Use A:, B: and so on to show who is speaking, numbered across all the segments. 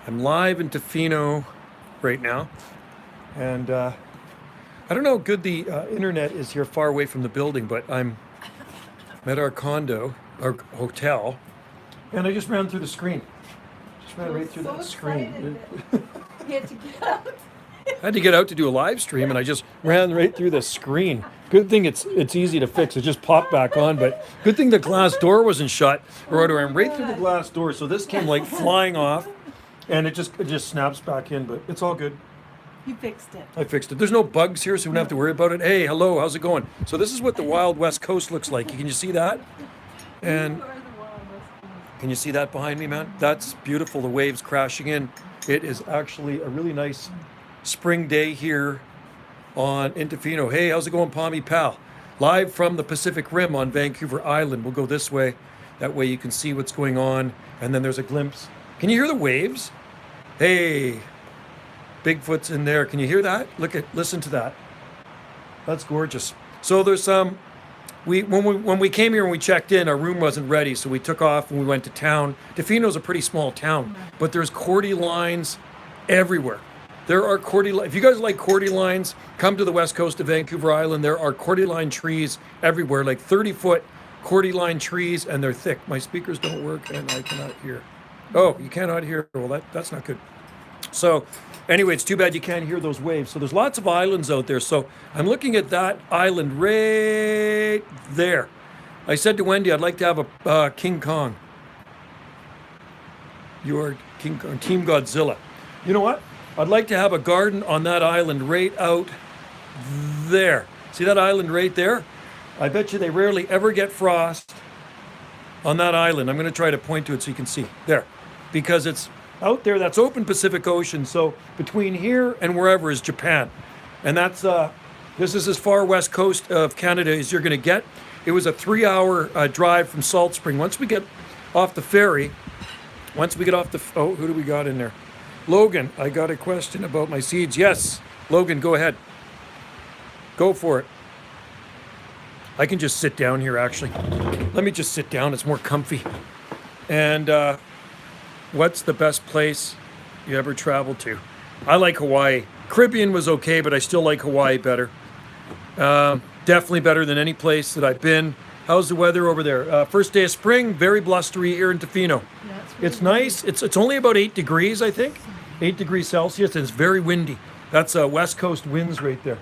A: I'm live in Tofino right now, and I don't know how good the internet is here far away from the building, but I'm at our condo, our hotel, and I just ran through the screen. Just ran right through that screen.
B: You had to get out.
A: I had to get out to do a live stream, and I just ran right through the screen. Good thing it's easy to fix. It just popped back on, but good thing the glass door wasn't shut, or I'd have ran right through the glass door. So this came like flying off, and it just snaps back in. But it's all good.
B: You fixed it.
A: I fixed it. There's no bugs here, so we don't have to worry about it. Hey, hello, how's it going? So this is what the wild west coast looks like. Can you see that? And
B: You are the wild west coast.
A: can you see that behind me, man? That's beautiful. The waves crashing in. It is actually a really nice spring day here on Tofino. Hey, how's it going, Palmy Pal? Live from the Pacific Rim on Vancouver Island. We'll go this way. That way you can see what's going on. And then there's a glimpse. Can you hear the waves? Hey, Bigfoot's in there. Can you hear that? Listen to that. That's gorgeous. So there's when we came here and we checked in, our room wasn't ready, so we took off and we went to town. Tofino's a pretty small town, but there's cordy lines everywhere. There are if you guys like cordy lines, come to the west coast of Vancouver Island. There are cordy line trees everywhere, like 30-foot cordy line trees, and they're thick. My speakers don't work and I cannot hear. Oh, you cannot hear. Well, that's not good. So anyway, it's too bad you can't hear those waves. So there's lots of islands out there. So I'm looking at that island right there. I said to Wendy, I'd like to have a King Kong. You are King Kong, Team Godzilla. You know what? I'd like to have a garden on that island right out there. See that island right there? I bet you they rarely ever get frost on that island. I'm going to try to point to it so you can see. There. Because it's out there, that's open Pacific Ocean. So between here and wherever is Japan. And that's this is as far west coast of Canada as you're going to get. It was a 3-hour drive from Salt Spring. Once we get off the ferry, who do we got in there? Logan, I got a question about my seeds. Yes, Logan, go ahead. Go for it. I can just sit down here, actually. Let me just sit down. It's more comfy. And what's the best place you ever traveled to? I like Hawaii. Caribbean was okay, but I still like Hawaii better. Definitely better than any place that I've been. How's the weather over there? First day of spring, very blustery here in Tofino.
B: Yeah,
A: It's nice. It's only about 8 degrees, I think. 8 degrees Celsius, and it's very windy. That's west coast winds right there.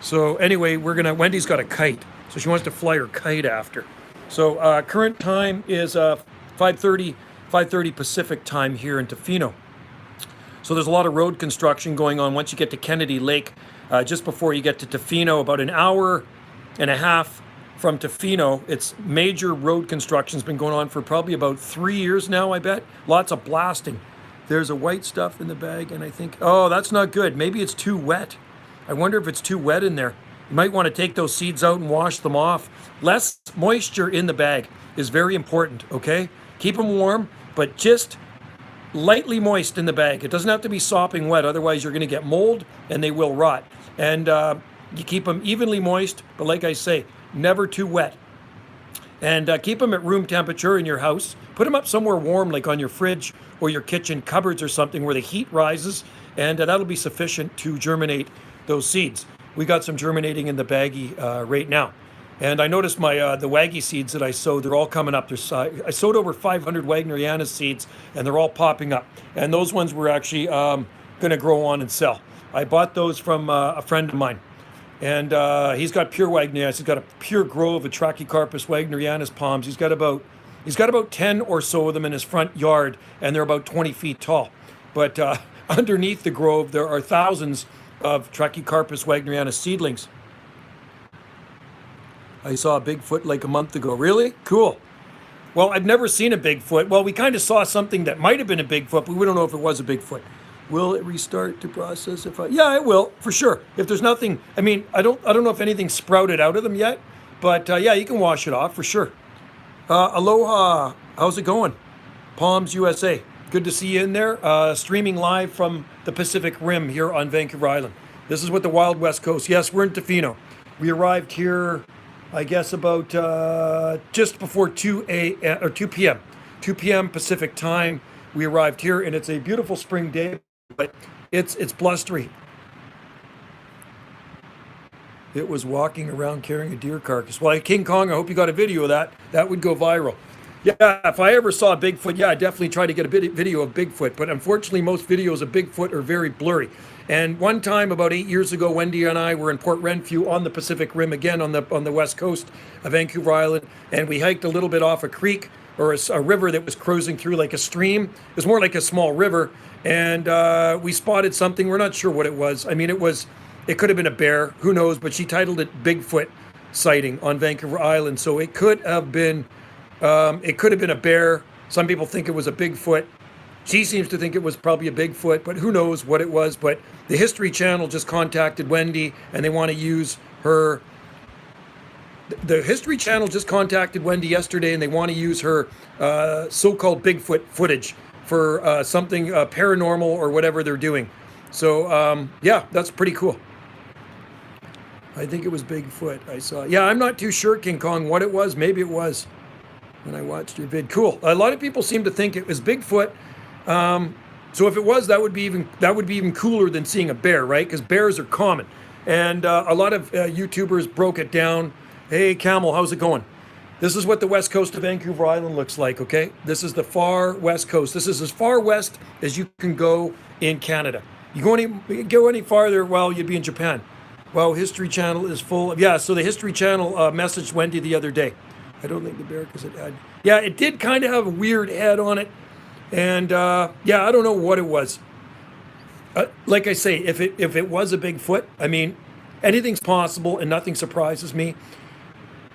A: So anyway, Wendy's got a kite, so she wants to fly her kite after. So current time is 5:30 Pacific time here in Tofino. So there's a lot of road construction going on once you get to Kennedy Lake. Just before you get to Tofino, about an hour and a half from Tofino, it's major road construction's been going on for probably about 3 years now, I bet. Lots of blasting. There's a white stuff in the bag, and I think, oh, that's not good. Maybe it's too wet. I wonder if it's too wet in there. You might want to take those seeds out and wash them off. Less moisture in the bag is very important, okay? Keep them warm, but just lightly moist in the bag. It doesn't have to be sopping wet, otherwise you're going to get mold and they will rot. And you keep them evenly moist, but like I say, never too wet. And keep them at room temperature in your house. Put them up somewhere warm, like on your fridge or your kitchen cupboards or something where the heat rises, and that'll be sufficient to germinate those seeds. We got some germinating in the baggie right now. And I noticed my the Waggy seeds that I sowed, they're all coming up. I sowed over 500 Wagneriana seeds, and they're all popping up. And those ones were actually going to grow on and sell. I bought those from a friend of mine. And he's got pure Wagnerianas. He's got a pure grove of Trachycarpus Wagnerianus palms. He's got about 10 or so of them in his front yard, and they're about 20 feet tall. But underneath the grove, there are thousands of Trachycarpus Wagnerianus seedlings. I saw a Bigfoot like a month ago. Really? Cool. Well, I've never seen a Bigfoot. Well, we kind of saw something that might have been a Bigfoot, but we don't know if it was a Bigfoot. Will it restart to process Yeah, it will, for sure. If there's nothing, I mean, I don't know if anything sprouted out of them yet, but yeah, you can wash it off for sure. Aloha, how's it going? Palms, USA. Good to see you in there. Streaming live from the Pacific Rim here on Vancouver Island. This is what the Wild West Coast. Yes, we're in Tofino. We arrived here, I guess, about just before 2 p.m. 2 p.m. Pacific time. we arrived here, and it's a beautiful spring day, but it's blustery. It was walking around carrying a deer carcass. Well, King Kong, I hope you got a video of that. That would go viral. Yeah, if I ever saw Bigfoot, yeah, I definitely try to get a video of Bigfoot. But unfortunately, most videos of Bigfoot are very blurry. And one time, about 8 years ago, Wendy and I were in Port Renfrew on the Pacific Rim again on the west coast of Vancouver Island, and we hiked a little bit off a creek or a river that was cruising through like a stream. It was more like a small river, and we spotted something. We're not sure what it was. I mean, it could have been a bear, who knows? But she titled it Bigfoot sighting on Vancouver Island, so it could have been a bear. Some people think it was a Bigfoot. She seems to think it was probably a Bigfoot, but who knows what it was. But the History Channel just contacted Wendy, and they want to use her. The History Channel just contacted Wendy yesterday, and they want to use her so-called Bigfoot footage for something paranormal or whatever they're doing. So, yeah, that's pretty cool. I think it was Bigfoot I saw. Yeah, I'm not too sure, King Kong, what it was. Maybe it was when I watched your vid. Cool. A lot of people seem to think it was Bigfoot. So if it was, that would be even cooler than seeing a bear, right? Because bears are common, and a lot of YouTubers broke it down. Hey, Camel, how's it going? This is what the west coast of Vancouver Island looks like. Okay, this is the far west coast. This is as far west as you can go in Canada. You go any farther, well, you'd be in Japan. Well, History Channel is full of, yeah, so the History Channel messaged Wendy the other day. I don't think the bear, because it had, yeah, it did kind of have a weird head on it. And yeah, I don't know what it was. Like I say, if it was a Bigfoot, I mean, anything's possible and nothing surprises me.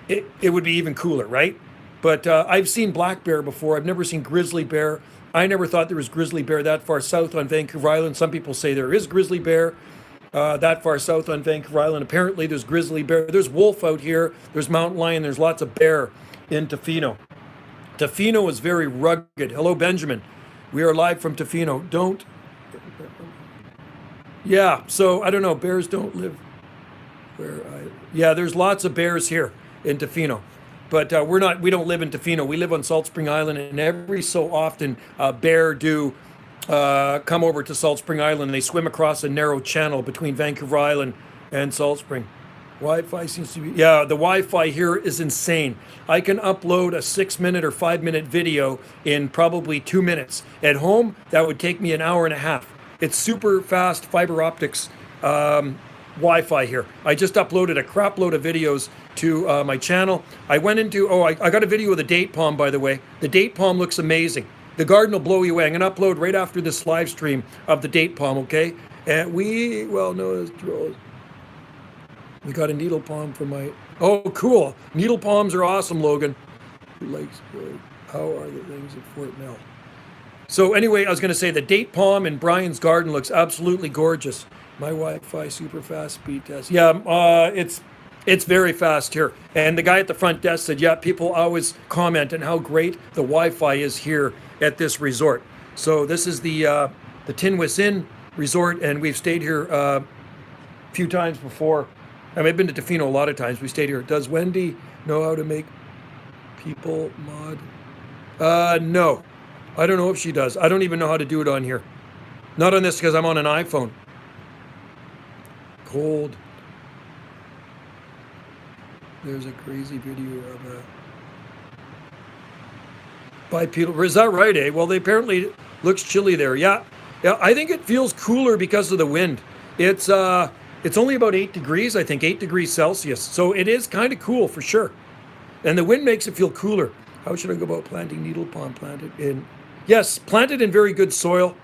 A: It would be even cooler, right? But I've seen black bear before. I've never seen grizzly bear. I never thought there was grizzly bear that far south on Vancouver Island. Some people say there is grizzly bear that far south on Vancouver Island. Apparently there's grizzly bear. There's wolf out here. There's mountain lion. There's lots of bear in Tofino. Tofino is very rugged. Hello, Benjamin. We are live from Tofino. Don't. Yeah, so I don't know. Bears don't live where I. Yeah, there's lots of bears here in Tofino. But we don't live in Tofino. We live on Salt Spring Island, and every so often a bear do come over to Salt Spring Island, and they swim across a narrow channel between Vancouver Island and Salt Spring. Wi-Fi seems to be, yeah, the Wi-Fi here is insane. I can upload a 6-minute or 5-minute video in probably 2 minutes. At home, that would take me an hour and a half. It's super fast fiber optics Wi-Fi here. I just uploaded a crap load of videos to my channel. I went into, I got a video of the date palm, by the way. The date palm looks amazing. The garden will blow you away. I'm going to upload right after this live stream of the date palm, okay? And we got a needle palm for my, oh, cool. Needle palms are awesome, Logan. Who likes, how are the things at Fort Mill? So anyway, I was going to say the date palm in Brian's garden looks absolutely gorgeous. My Wi-Fi super fast speed test. Yeah, it's very fast here. And the guy at the front desk said, yeah, people always comment on how great the Wi-Fi is here at this resort. So this is the Tinwis Inn Resort, and we've stayed here a few times before. I mean, I've been to Tofino a lot of times. We stayed here. Does Wendy know how to make people mod? No. I don't know if she does. I don't even know how to do it on here. Not on this, because I'm on an iPhone. Cold. There's a crazy video of a bipedal. Is that right, eh? Well, they apparently looks chilly there. Yeah. I think it feels cooler because of the wind. It's only about 8 degrees, I think, 8 degrees Celsius. So it is kind of cool for sure. And the wind makes it feel cooler. How should I go about planting needle palm? Yes, plant it in very good soil.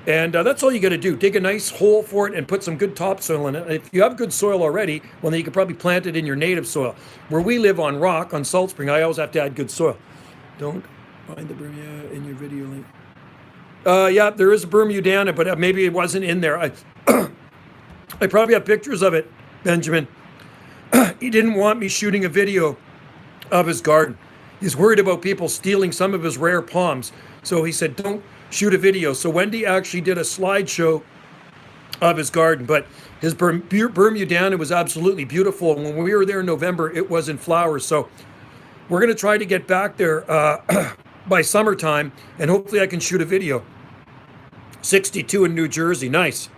A: And that's all you got to do. Dig a nice hole for it and put some good topsoil in it. If you have good soil already, well, then you could probably plant it in your native soil. Where we live on rock, on Salt Spring, I always have to add good soil. Don't find the Bermuda in your video link. Yeah, there is a Bermudiana, but maybe it wasn't in there. I probably have pictures of it, Benjamin. He didn't want me shooting a video of his garden. He's worried about people stealing some of his rare palms. So he said, don't shoot a video. So Wendy actually did a slideshow of his garden, but his Bermudiana was absolutely beautiful. And when we were there in November, it was in flowers. So we're going to try to get back there by summertime, and hopefully I can shoot a video. 62 in New Jersey, nice.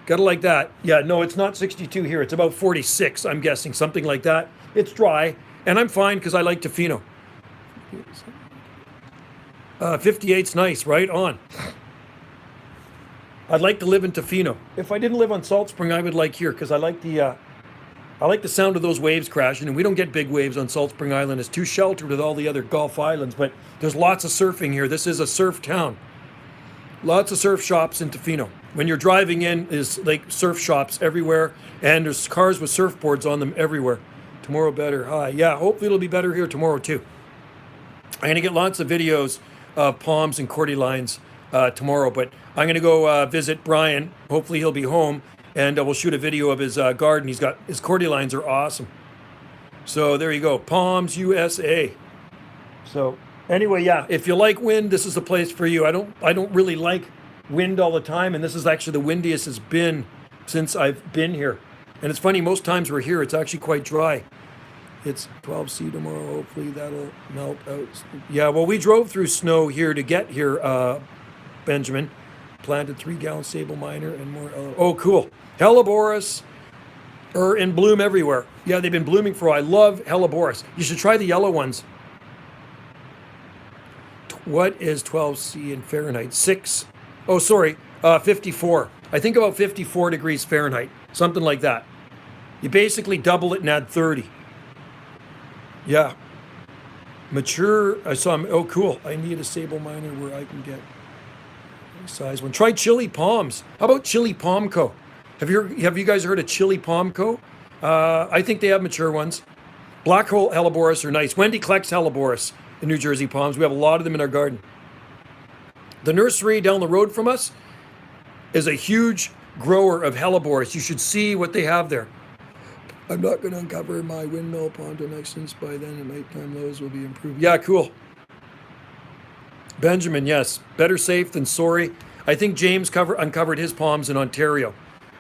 A: Gotta like that. Yeah, no, it's not 62 here. It's about 46, I'm guessing, something like that. It's dry, and I'm fine because I like Tofino. 58's nice, right on. I'd like to live in Tofino. If I didn't live on Salt Spring, I would like here because I like the sound of those waves crashing, and we don't get big waves on Salt Spring Island. It's too sheltered with all the other Gulf Islands, but there's lots of surfing here. This is a surf town. Lots of surf shops in Tofino. When you're driving in, is like surf shops everywhere, and there's cars with surfboards on them everywhere. Tomorrow better. Hi. Yeah, hopefully it'll be better here tomorrow too. I'm gonna get lots of videos of palms and cordy lines tomorrow, but I'm gonna go visit Brian. Hopefully he'll be home, and we'll shoot a video of his garden. He's got his cordy lines are awesome. So there you go, Palms USA. So anyway, yeah, if you like wind, this is the place for you. I don't really like wind all the time, and this is actually the windiest it's been since I've been here. And it's funny, most times we're here, it's actually quite dry. It's 12C tomorrow. Hopefully that'll melt out. Yeah, well, we drove through snow here to get here, Benjamin. Planted 3-gallon sable miner and more. Oh, cool. Helleborus are in bloom everywhere. Yeah, they've been blooming for a while. I love Helleborus. You should try the yellow ones. What is 12C in Fahrenheit? 6. Oh, sorry, 54. I think about 54 degrees Fahrenheit, something like that. You basically double it and add 30. Yeah. Mature, I saw him. Oh, cool. I need a sable miner where I can get a size one. Try Chili Palms. How about Chili Palm Co? Have you guys heard of Chili Palm Co? I think they have mature ones. Black hole Helleborus are nice. Wendy collects Helleborus in New Jersey palms. We have a lot of them in our garden. The nursery down the road from us is a huge grower of Helleborus. You should see what they have there. I'm not going to uncover my windmill pond till next, since by then at nighttime lows will be improved. Yeah, cool. Benjamin, yes. Better safe than sorry. I think James uncovered his palms in Ontario.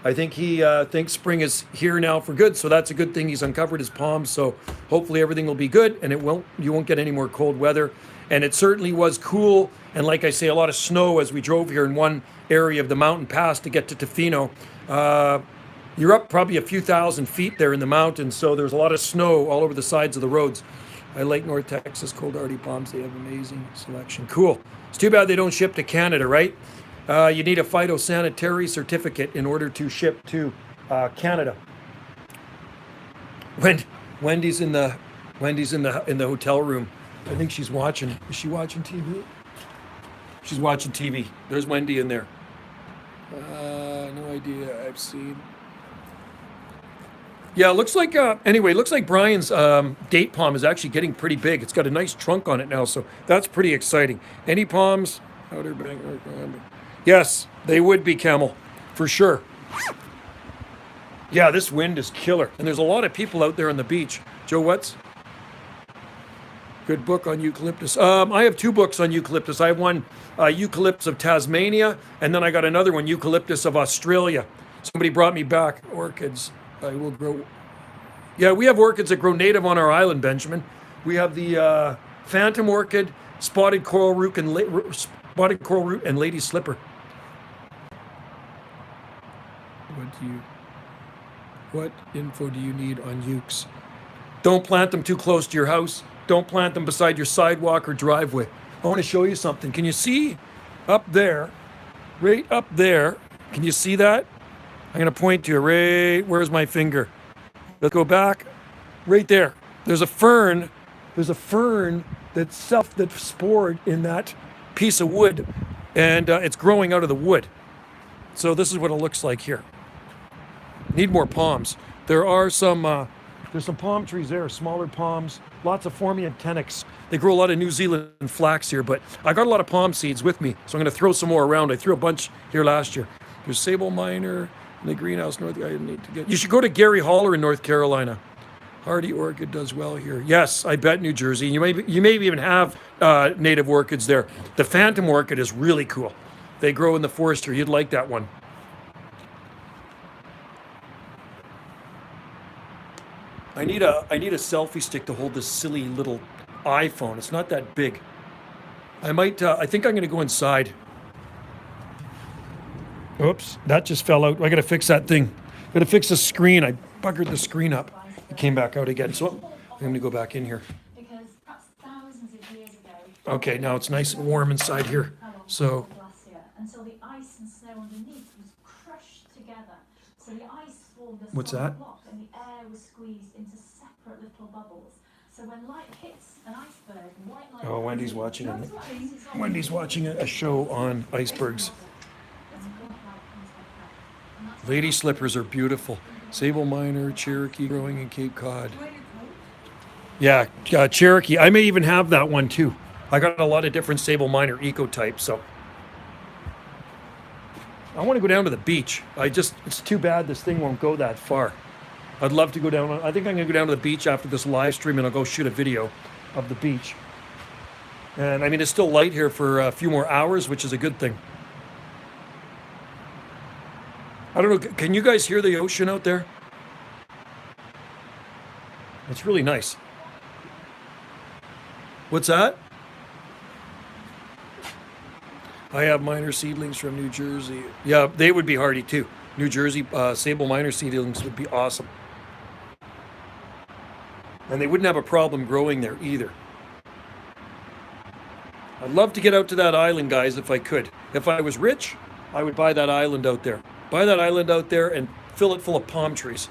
A: I think he thinks spring is here now for good, so that's a good thing. He's uncovered his palms, so hopefully everything will be good, and you won't get any more cold weather. And it certainly was cool, and like I say, a lot of snow as we drove here in one area of the mountain pass to get to Tofino. You're up probably a few thousand feet there in the mountains, so there's a lot of snow all over the sides of the roads. I like North Texas cold hardy palms. They have amazing selection. Cool. It's too bad they don't ship to Canada, right? You need a phytosanitary certificate in order to ship to Canada. Wendy's in the hotel room. I think she's watching. Is she watching TV? She's watching TV. There's Wendy in there. No idea. I've seen. Yeah, it looks like, anyway, it looks like Brian's date palm is actually getting pretty big. It's got a nice trunk on it now, so that's pretty exciting. Any palms? Outer bank. Yes, they would be, Camel, for sure. Yeah, this wind is killer. And there's a lot of people out there on the beach. Joe, what's? Good book on eucalyptus. I have 2 books on eucalyptus. I have one, Eucalyptus of Tasmania, and then I got another one, Eucalyptus of Australia. Somebody brought me back orchids. I will grow. Yeah, we have orchids that grow native on our island, Benjamin. We have the phantom orchid, spotted coral root, and lady slipper. What info do you need on ukes? Don't plant them too close to your house. Don't plant them beside your sidewalk or driveway. I want to show you something. Can you see up there? Right up there. Can you see that? I'm going to point to you right, where's my finger? Let's go back. Right there. There's a fern. There's a fern that's spored in that piece of wood, and it's growing out of the wood. So this is what it looks like here. Need more palms. There's some palm trees there, smaller palms, lots of Phormium tenax. They grow a lot of New Zealand flax here, but I got a lot of palm seeds with me, so I'm going to throw some more around. I threw a bunch here last year. There's sable miner in the greenhouse north. I need to get. You should go to Gary Holler in North Carolina. Hardy orchid does well here. Yes, I bet New Jersey. You may even have native orchids there. The phantom orchid is really cool. They grow in the forest here. You'd like that one. I need a selfie stick to hold this silly little iPhone. It's not that big. I might, I think I'm going to go inside. Oops, that just fell out. I got to fix that thing. Got to fix the screen. I buggered the screen up. It came back out again. So I'm going to go back in here.
C: Because perhaps thousands of years ago.
A: Okay, now it's nice and warm inside here. So,
C: Glacier, until the ice and snow underneath was crushed together. So the ice formed a
A: What's
C: solid
A: that?
C: block and the air was squeezed into separate little bubbles. So when light hits an iceberg, white light.
A: oh, Wendy's watching a show on icebergs. Lady slippers are beautiful. Sable Minor, Cherokee growing in Cape Cod. Yeah, Cherokee. I may even have that one too. I got a lot of different Sable Minor eco types, so. I want to go down to the beach. It's too bad this thing won't go that far. I'd love to go down. I think I'm going to go down to the beach after this live stream and I'll go shoot a video of the beach. And I mean, it's still light here for a few more hours, which is a good thing. I don't know, can you guys hear the ocean out there? It's really nice. What's that? I have minor seedlings from New Jersey. Yeah, they would be hardy too. New Jersey sable minor seedlings would be awesome. And they wouldn't have a problem growing there either. I'd love to get out to that island, guys, if I could. If I was rich, I would buy that island out there. Buy that island out there and fill it full of palm trees.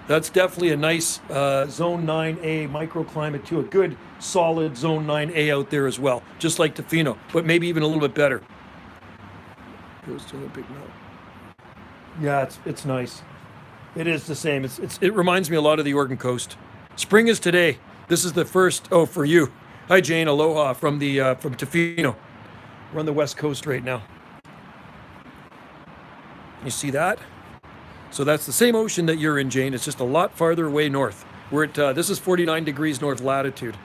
A: That's definitely a nice Zone 9A microclimate too. A good, solid Zone 9A out there as well. Just like Tofino, but maybe even a little bit better. Goes to Olympic note. Yeah, it's nice. It is the same. It reminds me a lot of the Oregon coast. Spring is today. This is the first. Oh, for you. Hi, Jane. Aloha from Tofino. We're on the west coast right now. You see that? So that's the same ocean that you're in, Jane. It's just a lot farther away north. We're at this is 49 degrees north latitude.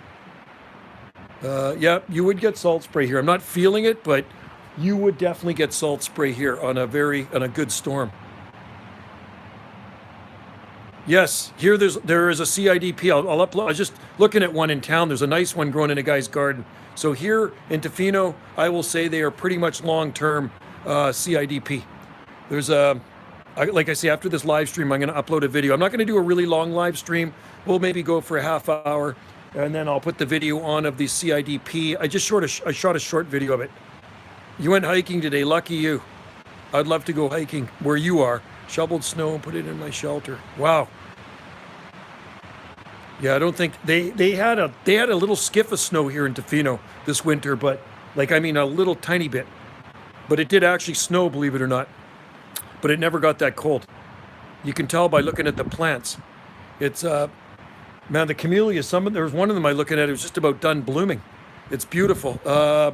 A: Yeah, you would get salt spray here. I'm not feeling it, but you would definitely get salt spray here on a good storm. Yes, here there is a CIDP. I'll upload. I was just looking at one in town. There's a nice one growing in a guy's garden. So here in Tofino, I will say they are pretty much long-term CIDP. There's like I say, after this live stream, I'm going to upload a video. I'm not going to do a really long live stream. We'll maybe go for a half hour, and then I'll put the video on of the CIDP. I shot a short video of it. You went hiking today. Lucky you. I'd love to go hiking where you are. Shoveled snow and put it in my shelter. Wow. Yeah, I don't think they had a little skiff of snow here in Tofino this winter, but a little tiny bit. But it did actually snow, believe it or not. But it never got that cold. You can tell by looking at the plants. It's man, the camellias. There was one of them I looking at. It was just about done blooming. It's beautiful. Yeah,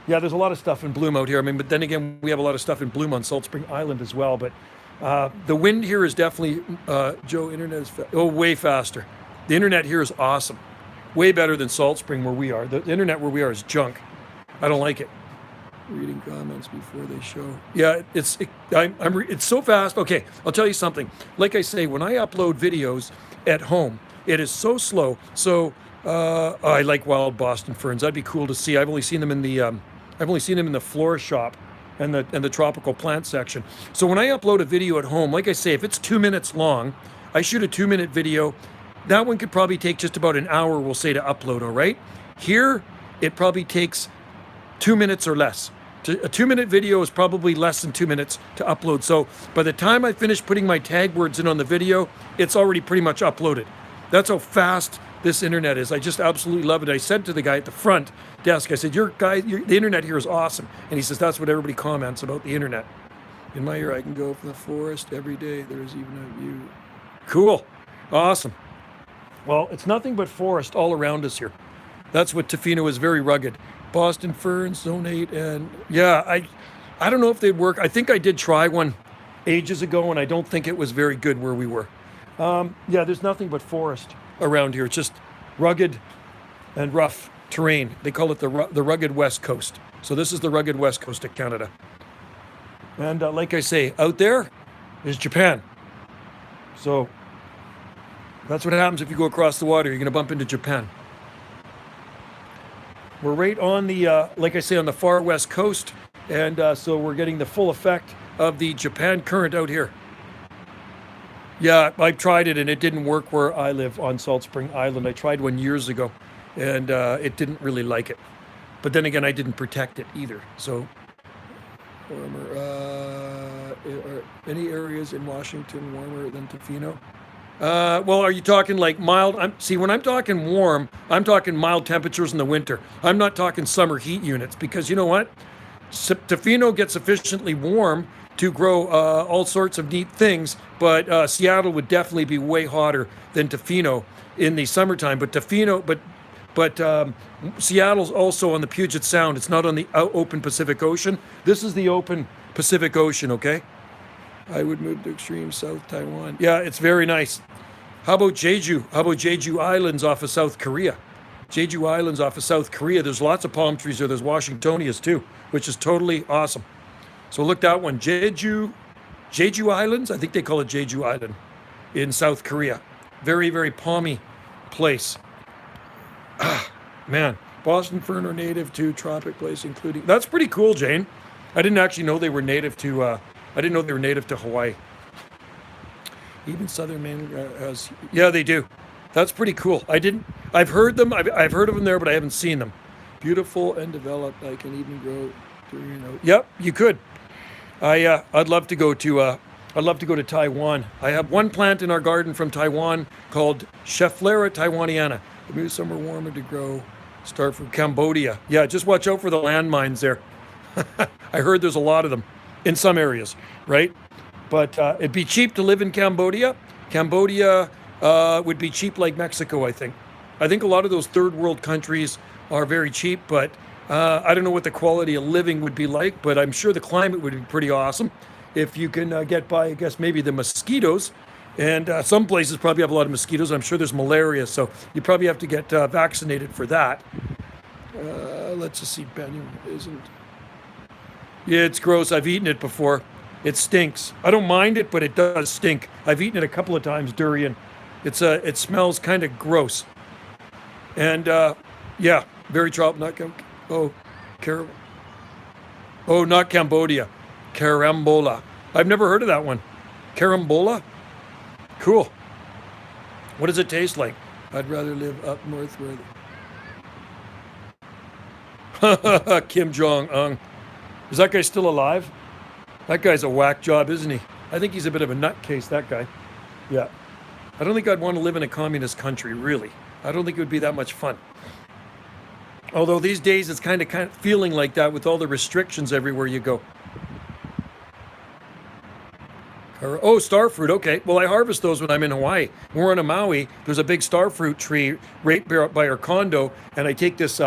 A: there's a lot of stuff in bloom out here. I mean, but then again, we have a lot of stuff in bloom on Salt Spring Island as well. But the wind here is definitely Joe. Internet is way faster. The internet here is awesome. Way better than Salt Spring where we are. The internet where we are is junk. I don't like it. Reading comments before they show. Yeah, it's so fast. Okay, I'll tell you something. Like I say, when I upload videos at home, it is so slow. So I like wild Boston ferns. That'd be cool to see. I've only seen them in the flora shop and the tropical plant section. So when I upload a video at home, like I say, if it's 2 minutes long, I shoot a 2-minute video. That one could probably take just about an hour, we'll say, to upload. All right. Here, it probably takes 2 minutes or less. A 2-minute video is probably less than 2 minutes to upload. So by the time I finish putting my tag words in on the video, it's already pretty much uploaded. That's how fast this internet is. I just absolutely love it. I said to the guy at the front desk, I said, the internet here is awesome. And he says, that's what everybody comments about the internet. In my ear, I can go from the forest every day. There's even a view. Cool. Awesome. Well, it's nothing but forest all around us here. That's what Tofino is, very rugged. Boston ferns, Zone 8, and yeah, I don't know if they'd work. I think I did try one ages ago, and I don't think it was very good where we were. Yeah, there's nothing but forest around here. It's just rugged and rough terrain. They call it the rugged West Coast. So this is the rugged West Coast of Canada. And like I say, out there is Japan. So that's what happens if you go across the water. You're going to bump into Japan. We're right on the, like I say, on the far west coast, and so we're getting the full effect of the Japan current out here. Yeah, I tried it and it didn't work where I live on Salt Spring Island. I tried one years ago, and it didn't really like it. But then again, I didn't protect it either. So, warmer. Are any areas in Washington warmer than Tofino? Well, are you talking like mild? See, when I'm talking warm, I'm talking mild temperatures in the winter. I'm not talking summer heat units, because you know what? Tofino gets sufficiently warm to grow all sorts of neat things, but Seattle would definitely be way hotter than Tofino in the summertime. But Seattle's also on the Puget Sound. It's not on the open Pacific Ocean. This is the open Pacific Ocean, okay? I would move to extreme South Taiwan. Yeah, it's very nice. How about Jeju? How about Jeju Islands off of South Korea? Jeju Islands off of South Korea. There's lots of palm trees there. There's Washingtonias too, which is totally awesome. So look that one. Jeju Islands. I think they call it Jeju Island in South Korea. Very, very palmy place. Man, Boston fern are native to tropic place, including. That's pretty cool, Jane. I didn't actually know they were native to. I didn't know they were native to Hawaii. Even southern Maine has. Yeah, they do. That's pretty cool. I've heard them. I've heard of them there, but I haven't seen them. Beautiful and developed. I can even grow. Yep, you could. I'd love to go to. I'd love to go to Taiwan. I have one plant in our garden from Taiwan called Schefflera taiwaniana. Maybe somewhere warmer to grow. Start from Cambodia. Yeah, just watch out for the landmines there. I heard there's a lot of them in some areas, right? But it'd be cheap to live in Cambodia. Cambodia would be cheap like Mexico, I think. I think a lot of those third world countries are very cheap, but I don't know what the quality of living would be like, but I'm sure the climate would be pretty awesome if you can get by, I guess, maybe the mosquitoes. And some places probably have a lot of mosquitoes. I'm sure there's malaria, so you probably have to get vaccinated for that. Let's just see. Banyan isn't. Yeah, it's gross. I've eaten it before. It stinks. I don't mind it, but it does stink. I've eaten it a couple of times, durian. It smells kind of gross. And yeah, very tropical. Not Cambodia. Carambola. I've never heard of that one. Carambola? Cool. What does it taste like? I'd rather live up north where. Kim Jong-un. Is that guy still alive? That guy's a whack job, isn't he? I think he's a bit of a nutcase, that guy. Yeah. I don't think I'd want to live in a communist country, really. I don't think it would be that much fun. Although these days it's kind of feeling like that with all the restrictions everywhere you go. Oh, starfruit. Okay. Well, I harvest those when I'm in Hawaii. When we're on Maui, there's a big starfruit tree right by our condo, and I take this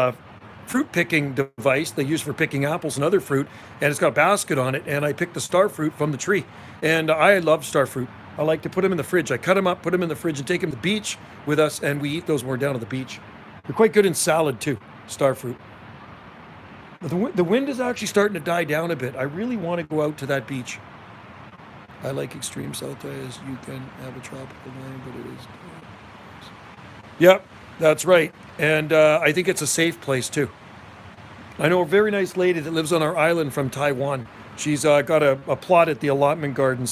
A: fruit picking device they use for picking apples and other fruit, and it's got a basket on it, and I pick the starfruit from the tree. And I love starfruit. I like to put them in the fridge. I cut them up, put them in the fridge, and take them to the beach with us, and we eat those when we're down at the beach. They're quite good in salad too, starfruit. The wind is actually starting to die down a bit. I really want to go out to that beach. I like extreme south as you can have a tropical line, but it is. Yep, that's right. And I think it's a safe place too. I know a very nice lady that lives on our island from Taiwan. She's got a plot at the allotment garden,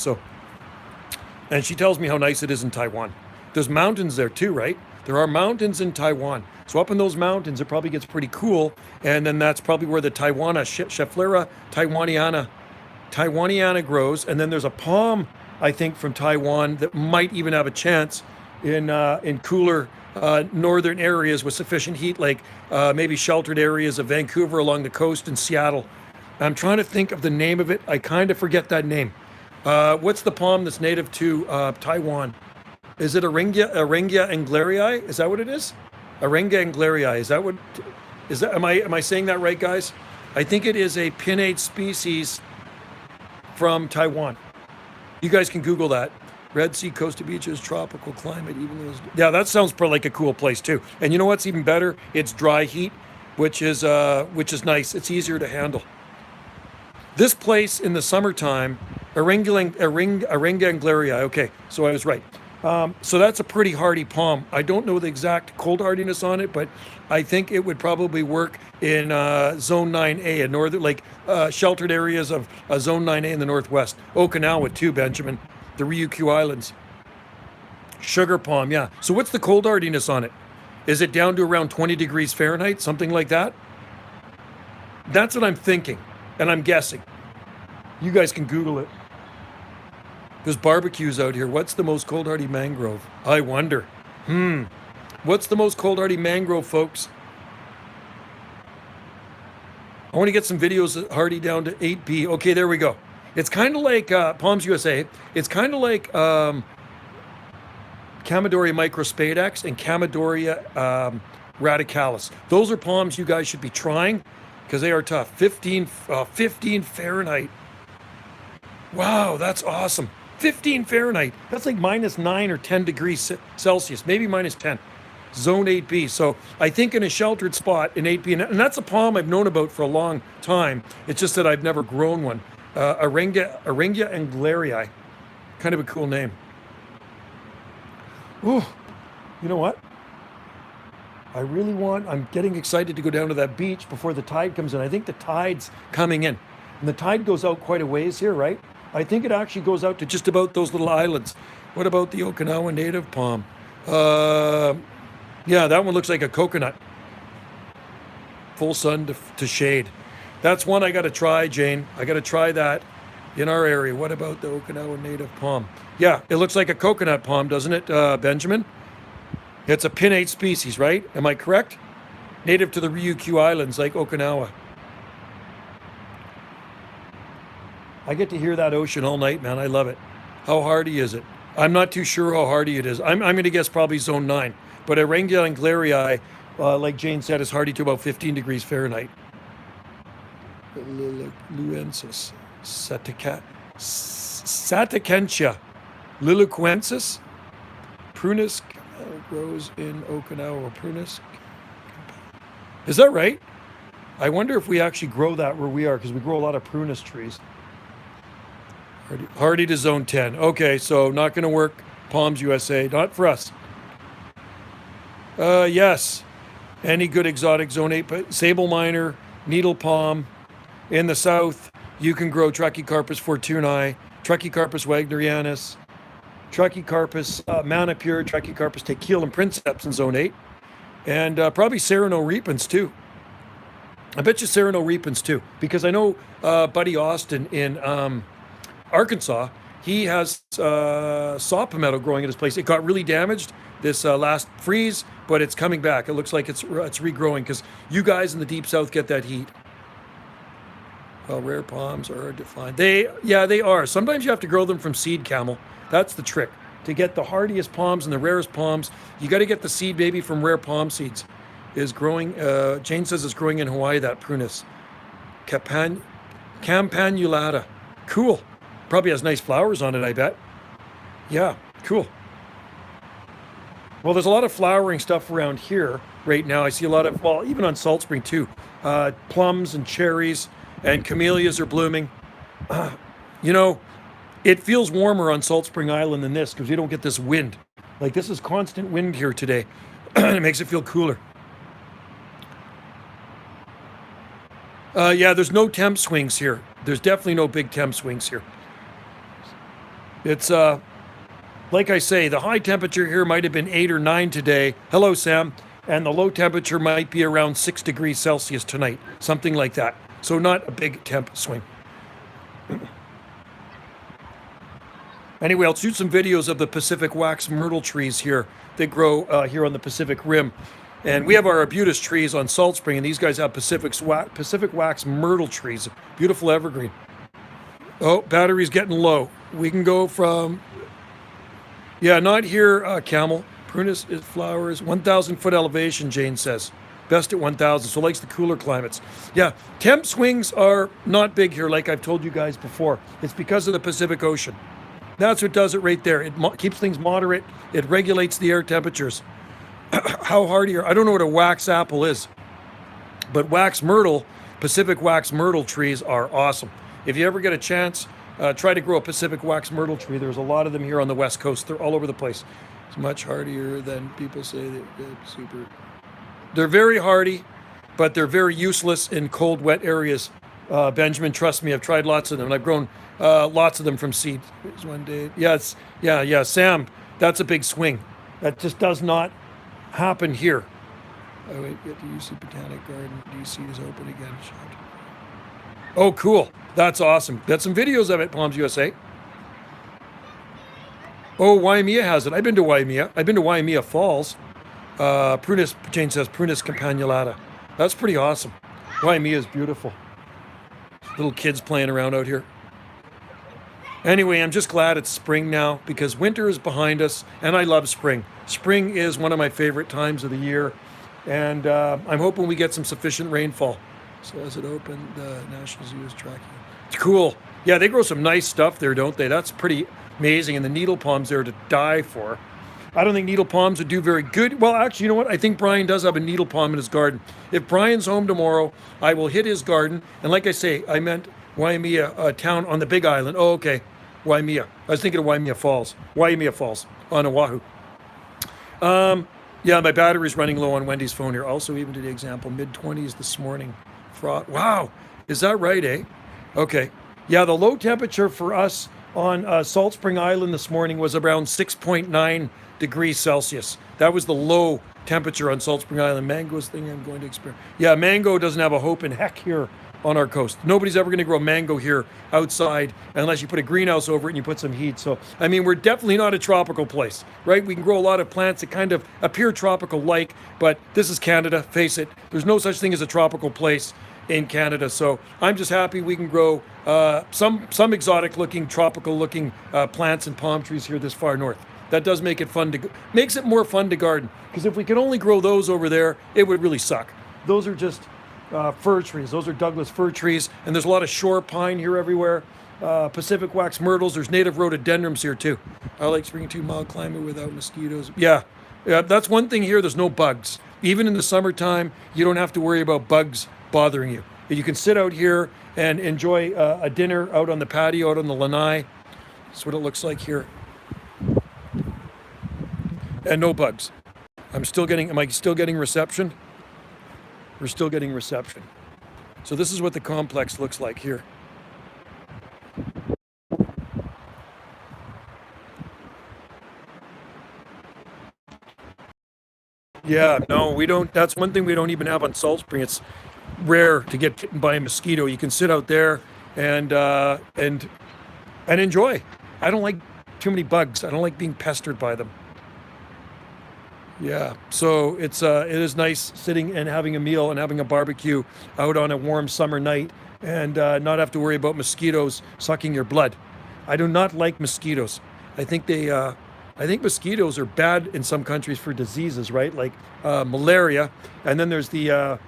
A: and she tells me how nice it is in Taiwan. There's mountains there too, right? There are mountains in Taiwan. So up in those mountains, it probably gets pretty cool. And then that's probably where the Schefflera taiwaniana grows. And then there's a palm, I think, from Taiwan that might even have a chance in cooler northern areas with sufficient heat, like maybe sheltered areas of Vancouver along the coast and Seattle. I'm trying to think of the name of it. I kind of forget that name. What's the palm that's native to Taiwan? Is it Arenga anglerii? Is that what it is? Arenga anglerii. Is that what? Is that? Am I saying that right, guys? I think it is a pinnate species from Taiwan. You guys can Google that. Red Sea, coastal beaches, tropical climate, even those. Yeah, that sounds like a cool place too. And you know what's even better? It's dry heat, which is nice. It's easier to handle. This place in the summertime, Arenga anglerii. Okay, so I was right. So that's a pretty hardy palm. I don't know the exact cold hardiness on it, but I think it would probably work in Zone 9A, a northern, like sheltered areas of Zone 9A in the northwest. Okinawa too, Benjamin. The Ryukyu Islands. Sugar palm, yeah. So what's the cold hardiness on it? Is it down to around 20 degrees Fahrenheit, something like that? That's what I'm thinking, and I'm guessing. You guys can Google it. There's barbecues out here. What's the most cold hardy mangrove? I wonder. What's the most cold hardy mangrove, folks? I want to get some videos hardy down to 8B. Okay, there we go. It's kind of like Palms USA. It's kind of like Chamaedorea microspadex and Chamaedorea radicalis. Those are palms you guys should be trying because they are tough. 15 Fahrenheit. Wow, that's awesome. 15 Fahrenheit. That's like -9 or 10 degrees Celsius, maybe -10. Zone 8B. So I think in a sheltered spot in 8B, and that's a palm I've known about for a long time. It's just that I've never grown one. Arengia anglerii. Kind of a cool name. Ooh, you know what? I'm getting excited to go down to that beach before the tide comes in. I think the tide's coming in. And the tide goes out quite a ways here, right? I think it actually goes out to just about those little islands. What about the Okinawa native palm? Yeah, that one looks like a coconut. Full sun to shade. That's one I got to try, Jane. I got to try that in our area. What about the Okinawa native palm? Yeah, it looks like a coconut palm, doesn't it, Benjamin? It's a pinnate species, right? Am I correct? Native to the Ryukyu Islands, like Okinawa. I get to hear that ocean all night, man. I love it. How hardy is it? I'm not too sure how hardy it is. I'm going to guess probably zone 9. But Arengia anglerii, like Jane said, is hardy to about 15 degrees Fahrenheit. Liluensis. Satakentia. Liluquensis. Prunus grows in Okinawa. Prunus. Is that right? I wonder if we actually grow that where we are, because we grow a lot of prunus trees. Hardy to zone 10. Okay, so not going to work. Palms USA, not for us. Yes. Any good exotic zone 8, but sable miner, needle palm. In the south, you can grow Trachycarpus fortunae, Trachycarpus wagnerianus, Trachycarpus manipure, Trachycarpus tequilum princeps in zone 8, and probably Sereno repens too. I bet you Sereno repens too, because I know Buddy Austin in Arkansas, he has saw palmetto growing at his place. It got really damaged this last freeze, but it's coming back. It looks like it's regrowing because you guys in the deep south get that heat. Well, rare palms are hard to find. They are. Sometimes you have to grow them from seed, Camel. That's the trick. To get the hardiest palms and the rarest palms, you got to get the seed baby from rare palm seeds. Is growing, Jane says it's growing in Hawaii, that prunus. Campanulata. Cool. Probably has nice flowers on it, I bet. Yeah, cool. Well, there's a lot of flowering stuff around here right now. I see a lot of, well, even on Salt Spring too. Plums and cherries and camellias are blooming. You know, it feels warmer on Salt Spring Island than this because we don't get this wind. Like this is constant wind here today. It makes it feel cooler. Yeah, there's no temp swings here. There's definitely no big temp swings here. It's, like I say, the high temperature here might have been 8 or 9 today. Hello, Sam. And the low temperature might be around 6 degrees Celsius tonight. Something like that. So not a big temp swing. Anyway, I'll shoot some videos of the Pacific wax myrtle trees here. They grow here on the Pacific Rim. And we have our arbutus trees on Salt Spring, and these guys have Pacific wax myrtle trees. Beautiful evergreen. Oh, battery's getting low. We can go from, yeah, not here, Camel. Prunus is flowers, 1,000 foot elevation, Jane says. Best at 1,000, so likes the cooler climates. Yeah, temp swings are not big here, like I've told you guys before. It's because of the Pacific Ocean. That's what does it right there. It keeps things moderate. It regulates the air temperatures. How hardy are, I don't know what a wax apple is, but wax myrtle, Pacific wax myrtle trees are awesome. If you ever get a chance, try to grow a Pacific wax myrtle tree. There's a lot of them here on the West Coast. They're all over the place. It's much hardier than people say. They're super. They're very hardy, but they're very useless in cold, wet areas. Benjamin, trust me, I've tried lots of them, and I've grown lots of them from seed. Here's one day. Yes, yeah. Sam, that's a big swing. That just does not happen here. Oh, wait, get the UC Botanic Garden. DC is open again. Oh, cool. That's awesome. Got some videos of it, Palms USA. Oh, Waimea has it. I've been to Waimea. I've been to Waimea Falls. Prunus, Jane says, Prunus campanulata. That's pretty awesome. Waimea is beautiful. Little kids playing around out here. Anyway, I'm just glad it's spring now because winter is behind us, and I love spring. Spring is one of my favorite times of the year, and I'm hoping we get some sufficient rainfall. So as it opened, the National Zoo is tracking. It's cool. Yeah, they grow some nice stuff there, don't they? That's pretty amazing, and the needle palms there to die for. I don't think needle palms would do very good. Well, actually, you know what? I think Brian does have a needle palm in his garden. If Brian's home tomorrow, I will hit his garden. And like I say, I meant Waimea, a town on the Big Island. Oh, okay. Waimea. I was thinking of Waimea Falls. Waimea Falls on Oahu. Yeah, my battery's running low on Wendy's phone here. Also, even to the example, mid-20s this morning. Fraud. Wow. Is that right, eh? Okay. Yeah, the low temperature for us on Salt Spring Island this morning was around 6.9 degrees Celsius. That was the low temperature on Salt Spring Island. Mango's thing I'm going to experience. Yeah, mango doesn't have a hope in heck here on our coast. Nobody's ever going to grow mango here outside unless you put a greenhouse over it and you put some heat. So, I mean, we're definitely not a tropical place, right? We can grow a lot of plants that kind of appear tropical-like, but this is Canada, face it. There's no such thing as a tropical place in Canada. So I'm just happy we can grow some exotic-looking, tropical-looking plants and palm trees here this far north. That does make it fun makes it more fun to garden. Because if we could only grow those over there, it would really suck. Those are just fir trees. Those are Douglas fir trees. And there's a lot of shore pine here everywhere. Pacific wax myrtles. There's native rhododendrons here too. I like spring too, mild climate without mosquitoes. Yeah, that's one thing here. There's no bugs. Even in the summertime, you don't have to worry about bugs bothering you. You can sit out here and enjoy a dinner out on the patio, out on the lanai. That's what it looks like here. And no bugs. Am I still getting reception? We're still getting reception. So this is what the complex looks like here. Yeah, no, we don't. That's one thing we don't even have on Salt Spring. It's rare to get bitten by a mosquito. You can sit out there and enjoy. I don't like too many bugs. I don't like being pestered by them. Yeah, so it is nice sitting and having a meal and having a barbecue out on a warm summer night and not have to worry about mosquitoes sucking your blood. I do not like mosquitoes. I think mosquitoes are bad in some countries for diseases, right? Like malaria, and then there's the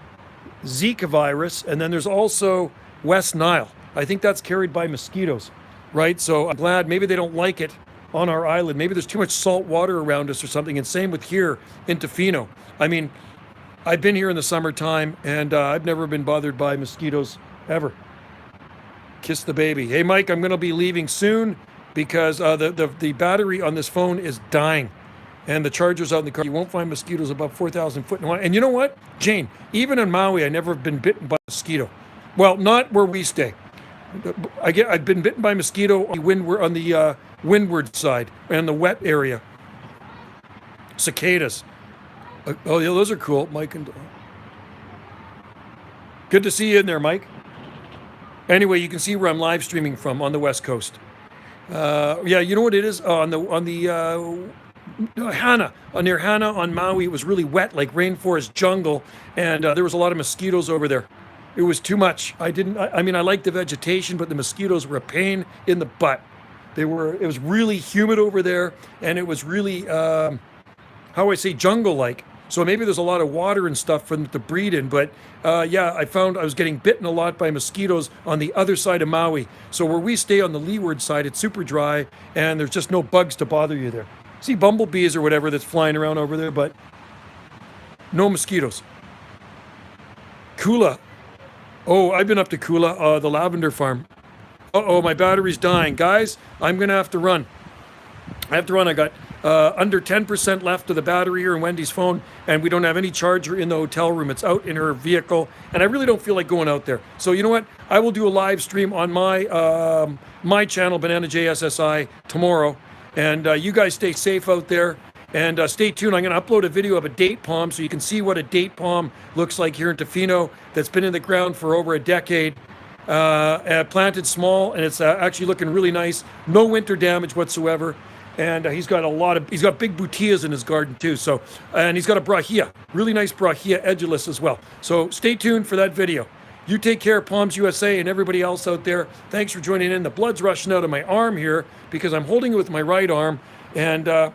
A: Zika virus, and then there's also West Nile. I think that's carried by mosquitoes, right? So I'm glad maybe they don't like it on our island. Maybe there's too much salt water around us or something, and same with here in Tofino. I mean, I've been here in the summertime, and I've never been bothered by mosquitoes ever. Kiss the baby. Hey, Mike, I'm going to be leaving soon because the battery on this phone is dying, and the charger's out in the car. You won't find mosquitoes above 4,000 foot. And you know what, Jane? Even in Maui, I never have been bitten by a mosquito. Well, not where we stay. I've been bitten by mosquito on the windward side and the wet area. Cicadas. Oh, yeah, those are cool, Mike. And good to see you in there, Mike. Anyway, you can see where I'm live streaming from on the West Coast. Yeah, you know what it is on the Hana, near Hana on Maui. It was really wet, like rainforest jungle, and there was a lot of mosquitoes over there. It was too much. I liked the vegetation, but the mosquitoes were a pain in the butt. It was really humid over there, and it was really, jungle-like. So maybe there's a lot of water and stuff for them to breed in, but yeah, I found I was getting bitten a lot by mosquitoes on the other side of Maui. So where we stay on the leeward side, it's super dry, and there's just no bugs to bother you there. See bumblebees or whatever that's flying around over there, but no mosquitoes. Kula. Oh, I've been up to Kula, the lavender farm. Uh-oh, my battery's dying. Guys, I'm going to have to run. I have to run. I got under 10% left of the battery here in Wendy's phone, and we don't have any charger in the hotel room. It's out in her vehicle, and I really don't feel like going out there. So you know what? I will do a live stream on my channel, Banana JSSI, tomorrow. And you guys stay safe out there. And stay tuned. I'm going to upload a video of a date palm so you can see what a date palm looks like here in Tofino that's been in the ground for over a decade. Planted small, and it's actually looking really nice. No winter damage whatsoever. And he's got big butillas in his garden too. So, and he's got a brahia, really nice brahia, edulous as well. So stay tuned for that video. You take care, Palms USA, and everybody else out there. Thanks for joining in. The blood's rushing out of my arm here because I'm holding it with my right arm, and I'm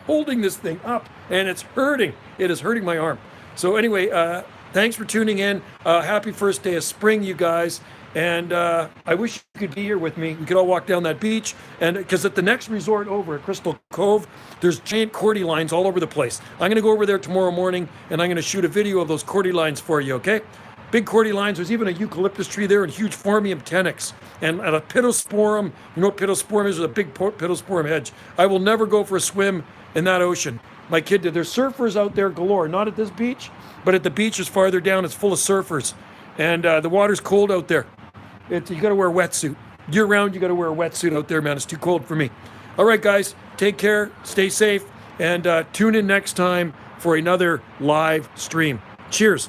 A: holding this thing up, and it's hurting. It is hurting my arm. So anyway, thanks for tuning in. Happy first day of spring, you guys. And I wish you could be here with me. We could all walk down that beach. And because at the next resort over at Crystal Cove, there's giant cordy lines all over the place. I'm going to go over there tomorrow morning, and I'm going to shoot a video of those cordy lines for you, okay? Big cordy lines. There's even a eucalyptus tree there and huge Formium tenax. And a pittosporum. You know what pittosporum is? There's a big pittosporum hedge. I will never go for a swim in that ocean. My kid did. There's surfers out there galore. Not at this beach, but at the beaches farther down, it's full of surfers. And the water's cold out there. You got to wear a wetsuit. Year round, you got to wear a wetsuit out there, man. It's too cold for me. All right, guys, take care, stay safe, and tune in next time for another live stream. Cheers.